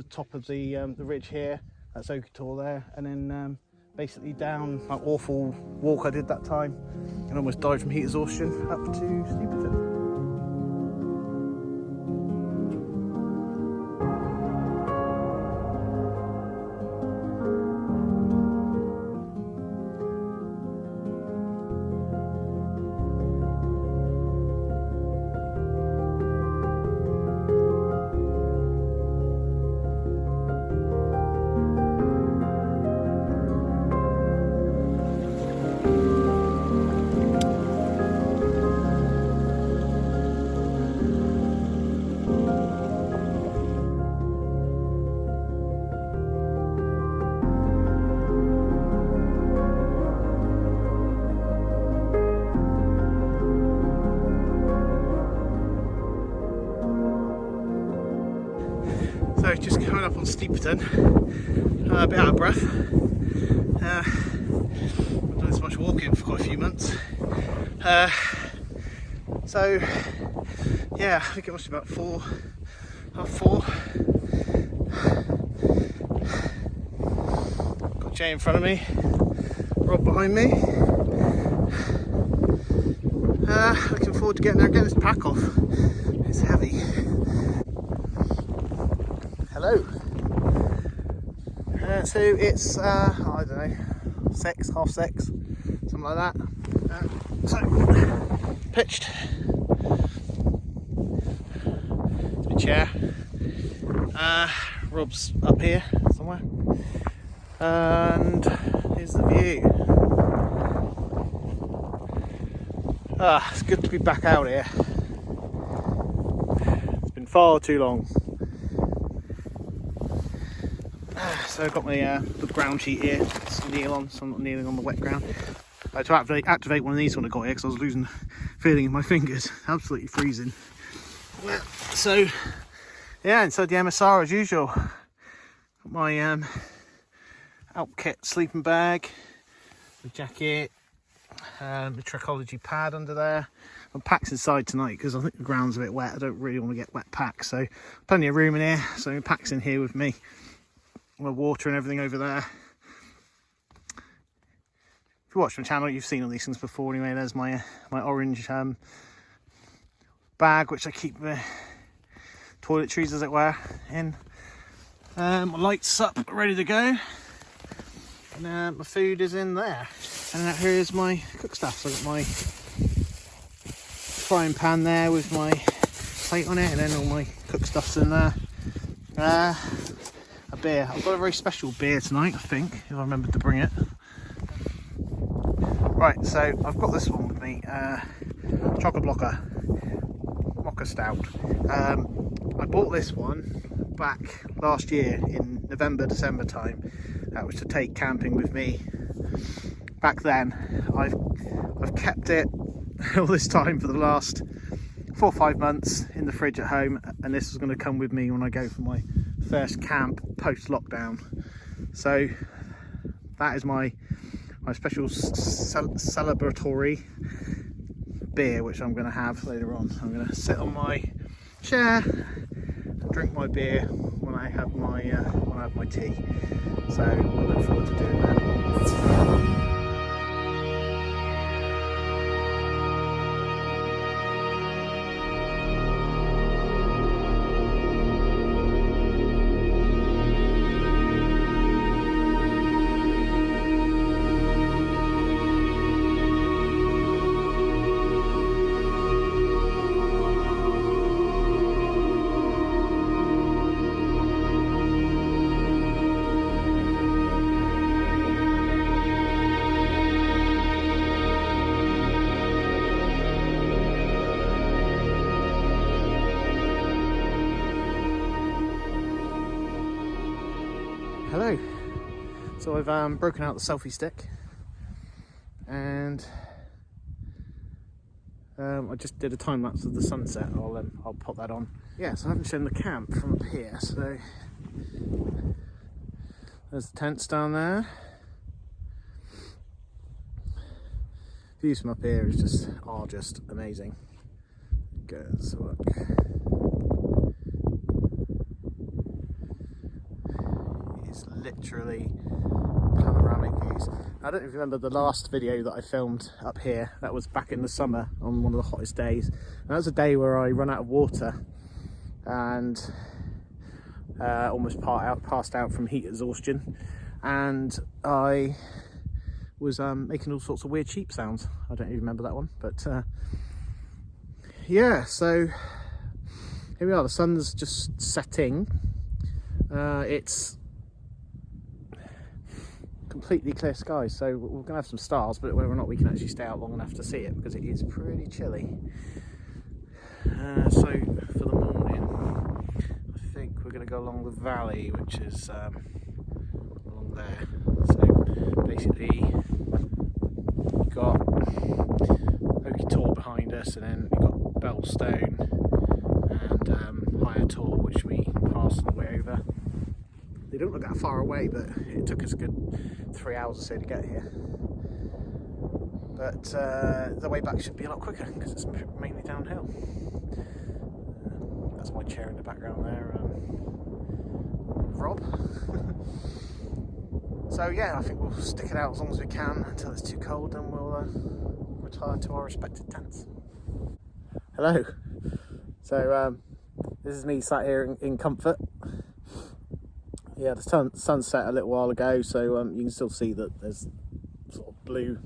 the top of the ridge here. That's Okator there, and then basically down that awful walk I did that time and almost died from heat exhaustion up to Steeperton. So just coming up on Steeperton, a bit out of breath. I've done this much walking for quite a few months. So yeah, I think it must be about 4:30. Got Jay in front of me, Rob behind me. Looking forward to getting there, getting this pack off. It's heavy. Hello. So it's I don't know, 6, half 6, something like that. So pitched. It's my chair. Rob's up here somewhere, and here's the view. It's good to be back out here. It's been far too long. So I've got my the ground sheet here to kneel on, so I'm not kneeling on the wet ground. I had to activate one of these when I got here because I was losing feeling in my fingers, absolutely freezing. So yeah, inside the MSR as usual. Got my Outkit sleeping bag, the jacket, the Trekology pad under there. My pack's inside tonight because I think the ground's a bit wet. I don't really want to get wet packs, so plenty of room in here. So my pack's in here with me. My water and everything over there. If you watch my channel, you've seen all these things before anyway. There's my my orange bag, which I keep toiletries, as it were, in. My lights up, ready to go. And my food is in there. And here's my cook stuff. So I've got my frying pan there with my plate on it, and then all my cook stuff's in there. A beer. I've got a very special beer tonight, I think, if I remember to bring it. Right, so I've got this one with me, Choco Blocker Mocha Stout. I bought this one back last year in November, December time. That was to take camping with me. Back then, I've kept it all this time for the last 4 or 5 months in the fridge at home, and this is going to come with me when I go for my first camp post-lockdown. So that is my special celebratory beer, which I'm going to have later on. I'm going to sit on my chair and drink my beer when I have my tea. So I look forward to doing that. Hello. So I've broken out the selfie stick, and I just did a time lapse of the sunset. I'll pop that on. Yeah, so I haven't shown the camp from up here. So there's the tents down there. Views from up here are just amazing. Let's look. literally panoramic views. I don't remember the last video that I filmed up here. That was back in the summer on one of the hottest days. And that was a day where I run out of water and almost passed out from heat exhaustion. And I was making all sorts of weird sheep sounds. I don't even remember that one, but yeah, so here we are. The sun's just setting. It's completely clear skies, so we're gonna have some stars, but whether or not we can actually stay out long enough to see it, because it is pretty chilly. So for the morning, I think we're gonna go along the valley, which is along there. So basically, we've got Oaky Tor behind us, and then we've got Bellstone and Higher Tor, which we passed on the way over. They don't look that far away, but it took us a good 3 hours or so to get here. But the way back should be a lot quicker because it's mainly downhill. That's my chair in the background there, Rob. So yeah, I think we'll stick it out as long as we can until it's too cold, and we'll retire to our respective tents. Hello. So this is me sat here in comfort. Yeah, the sun set a little while ago, so you can still see that there's sort of blue.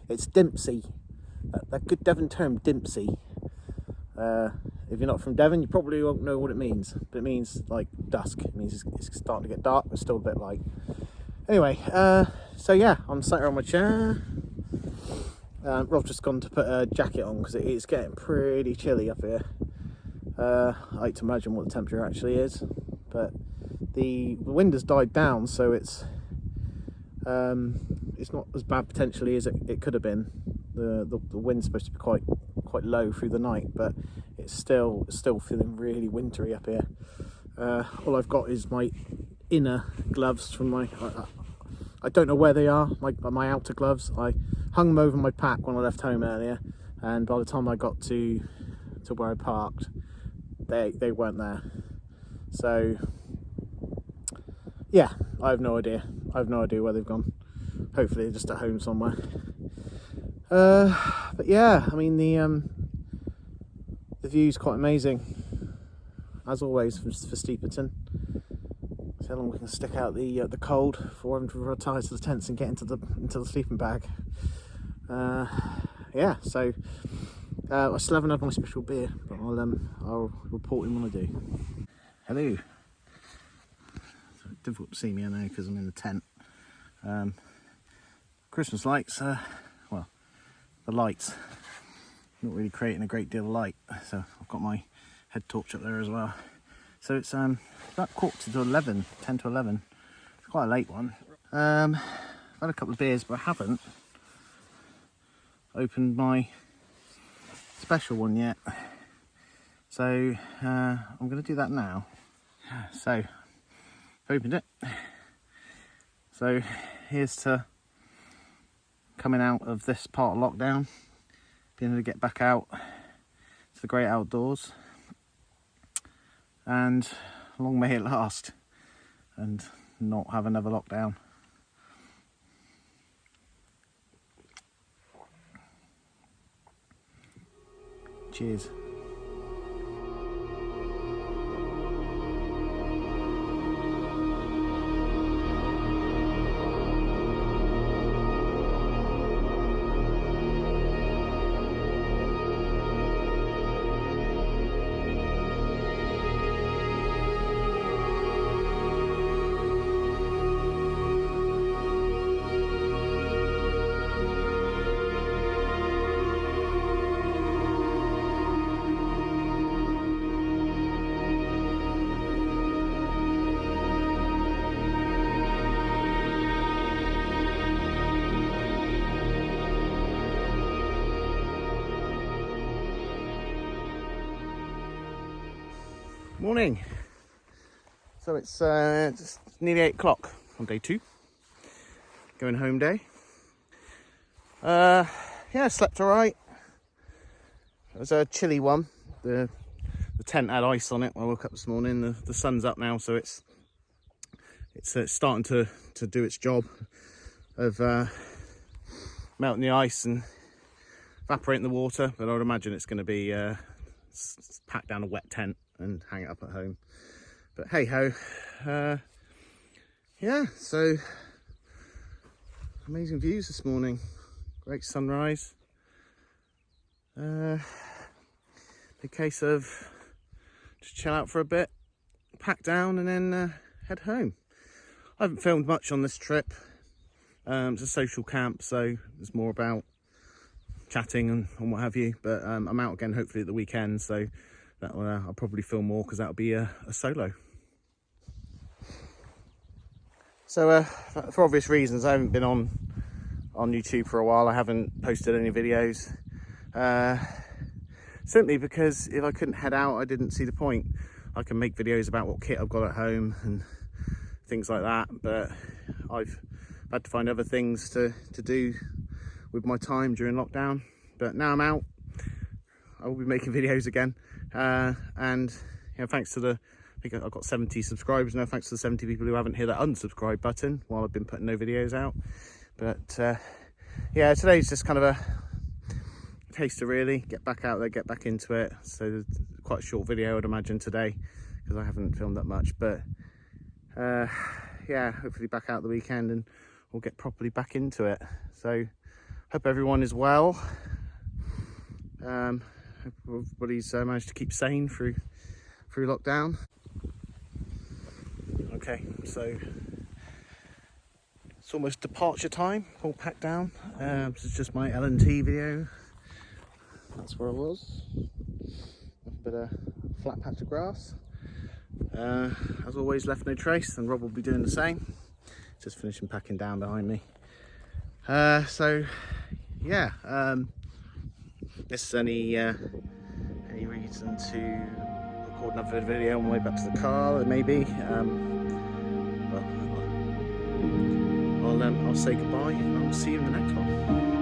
It's dimpsy, that good Devon term, dimpsy. If you're not from Devon, you probably won't know what it means, but it means like dusk. It means it's starting to get dark, but still a bit light. Anyway, so yeah, I'm sat here on my chair. Rob's just gone to put a jacket on because it's getting pretty chilly up here. I like to imagine what the temperature actually is, but the wind has died down, so it's not as bad potentially as it could have been. The wind's supposed to be quite low through the night, but it's still feeling really wintry up here. All I've got is my inner gloves from my I don't know where they are, my outer gloves. I hung them over my pack when I left home earlier, and by the time I got to where I parked, they weren't there. So yeah, I have no idea where they've gone. Hopefully they're just at home somewhere. But yeah, I mean the view's quite amazing, as always for Steeperton. So long we can stick out the cold before having to retire to the tents and get into the sleeping bag. Yeah, so I still haven't had my special beer, but I'll report in when I do. Hello. So difficult to see me, I know, because I'm in the tent. Christmas lights, well, the lights not really creating a great deal of light, so I've got my head torch up there as well. So it's about 10 to 11. It's quite a late one. I've had a couple of beers, but I haven't opened my special one yet. So I'm going to do that now. So I've opened it. So here's to coming out of this part of lockdown, being able to get back out to the great outdoors, and long may it last and not have another lockdown. Cheers. Morning. So it's just nearly 8 o'clock on day 2. Going home day. Yeah, slept alright. It was a chilly one. The tent had ice on it when I woke up this morning. The sun's up now, so it's it's starting to do its job of melting the ice and evaporating the water, but I would imagine it's going to be pack down a wet tent and hang it up at home. But hey ho, yeah, so amazing views this morning, great sunrise. Big case of just chill out for a bit, pack down and then head home. I haven't filmed much on this trip. It's a social camp, so it's more about chatting and what have you, but I'm out again hopefully at the weekend, so that I'll probably film more because that'll be a solo. So for obvious reasons, I haven't been on YouTube for a while. I haven't posted any videos, simply because if I couldn't head out, I didn't see the point. I can make videos about what kit I've got at home and things like that, but I've had to find other things to do with my time during lockdown. But now I'm out, I will be making videos again, and you know, thanks to I think I've got 70 subscribers now, thanks to the 70 people who haven't hit that unsubscribe button while I've been putting no videos out. But yeah, today's just kind of a taster really, get back out there, get back into it. So quite a short video I'd imagine today, because I haven't filmed that much, but yeah, hopefully back out the weekend and we'll get properly back into it. So hope everyone is well. Hope everybody's managed to keep sane through lockdown. Okay, so it's almost departure time, all packed down. This is just my L&T video. That's where I was. A bit of flat patch of grass. As always, left no trace, and Rob will be doing the same. Just finishing packing down behind me. So yeah, this is any reason to record another video on my way back to the car, maybe. Well, I'll say goodbye and I'll see you in the next one.